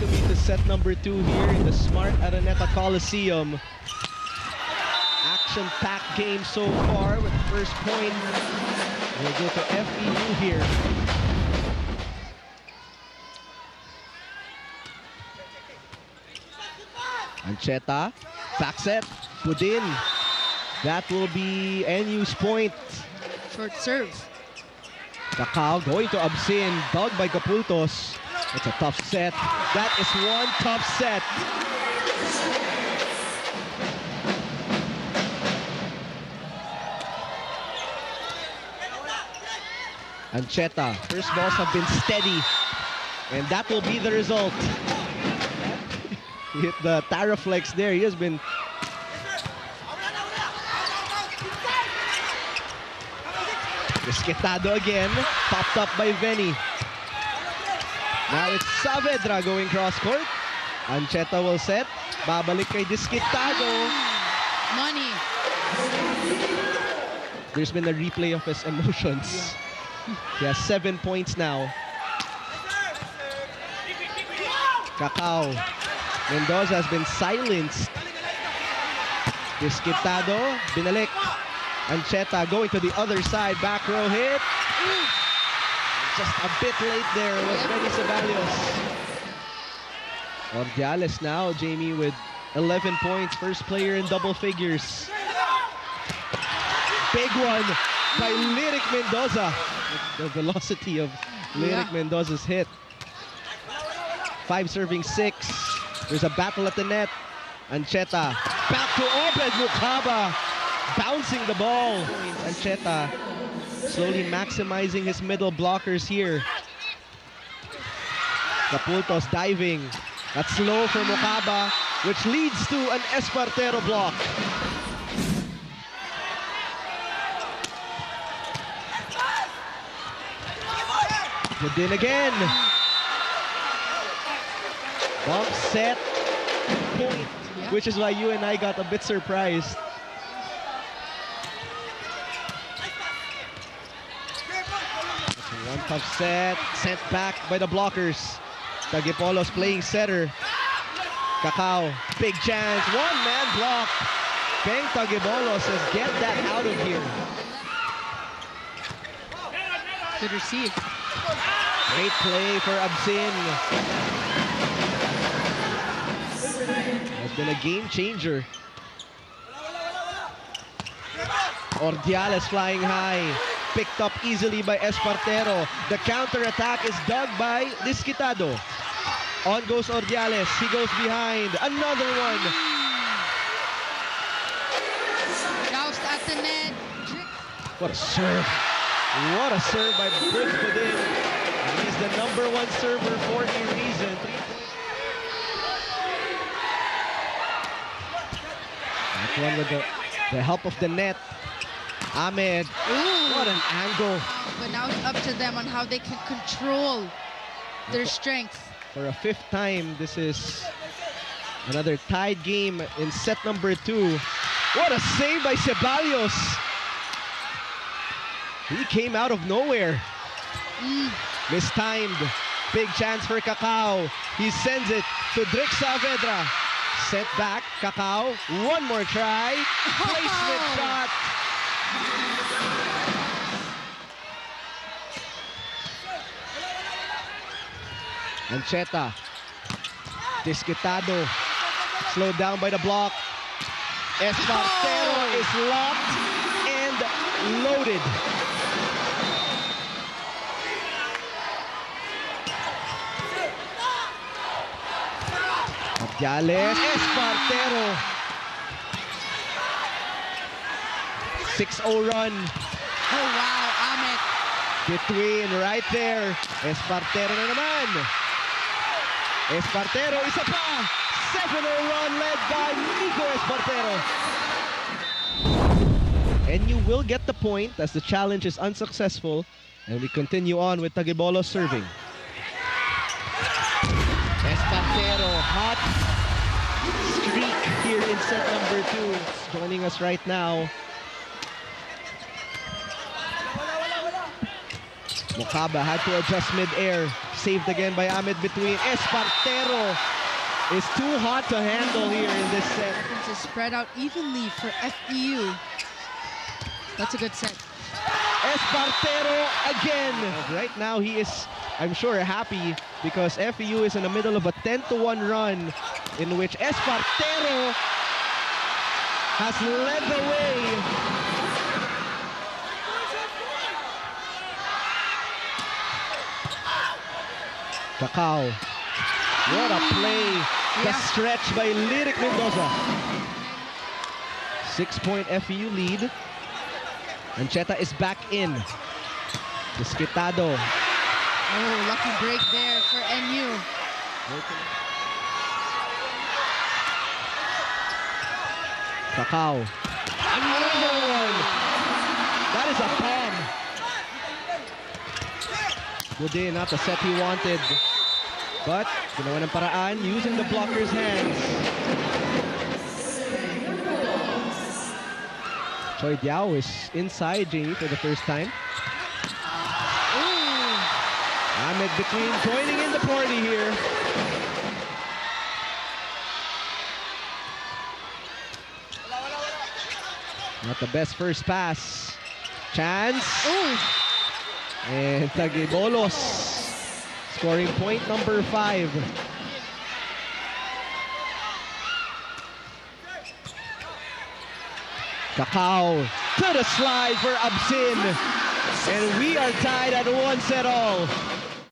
welcome you to set number 2 here in the Smart Araneta Coliseum. Action-packed game so far with the first point. We'll go to FEU here. Ancheta, back set, put in. That will be NU's point. Short serve. Cacao going to Absin, dug by Capultos. It's a tough set. That is one tough set. Ancheta, first balls have been steady. And that will be the result. He hit the Taraflex there. He has been... Desquitado again, popped up by Venny. Now it's Saavedra going cross-court. Ancheta will set. Babalik kay Desquitado. Money. There's been a replay of his emotions. He has 7 points now. Cacao. Mendoza has been silenced. Desquitado, binalik. Ancheta going to the other side, back row hit. Just a bit late there was Benny Ceballos. Ordiales now, Jamie, with 11 points, first player in double figures. Big one by Lyric Mendoza. The velocity of Lyric Mendoza's hit. 5 serving 6. There's a battle at the net. Ancheta back to Obed Mukaba. Bouncing the ball. Ancheta slowly maximizing his middle blockers here. Capultos diving. That's low for Mukaba, which leads to an Espartero block. Put in again. Bump set point, which is why you and I got a bit surprised. One tough set, sent back by the blockers. Tagipolos playing setter. Cacao, big chance, one-man block. Peng Tagipolos says, get that out of here. Good receive. Great play for Absin. Has been a game changer. Ordiales flying high. Picked up easily by Espartero. The counter-attack is dug by Desquitado. On goes Ordiales. He goes behind. Another one. Joust at the net. What a serve. What a serve by Brooks Godin. He is the #1 server for a reason. That one with the help of the net. Ahmed. Ooh. What an angle. But now it's up to them on how they can control their strength. For a 5th time, this is another tied game in set number 2. What a save by Ceballos. He came out of nowhere. Mistimed. Big chance for Cacao. He sends it to Drix Saavedra. Set back, Cacao. One more try. Placement shot. Ancheta. Desquitado. Slowed down by the block. Espartero is locked and loaded. Ordiales. Espartero. 6-0 run. Oh, wow, Ahmed. Between right there. Espartero na naman. Espartero, isa pa. 7-0 run led by Nico Espartero. And you will get the point as the challenge is unsuccessful. And we continue on with Tagipolos serving. Espartero, hot streak here in set number 2. Joining us right now. Mokaba had to adjust mid-air. Saved again by Ahmed between. Espartero is too hot to handle here in this set. To spread out evenly for FEU. That's a good set. Espartero again. Right now he is, I'm sure, happy because FEU is in the middle of a 10-1 run in which Espartero has led the way. Cacao. What a play. The stretch by Lyric Mendoza. 6-point FEU lead. Ancheta is back in. Desquitado. Oh, lucky break there for NU. Cacao. Another one. That is a bomb. Bude, not the set he wanted. But, ginawa ng paraan using the blocker's hands. Choi Diao is inside Jamie for the first time. Ahmed between joining in the party here. Not the best first pass. Chance. And Tagibolos scoring point number 5. Cacao to the slide for Absin. And we are tied at 1-all.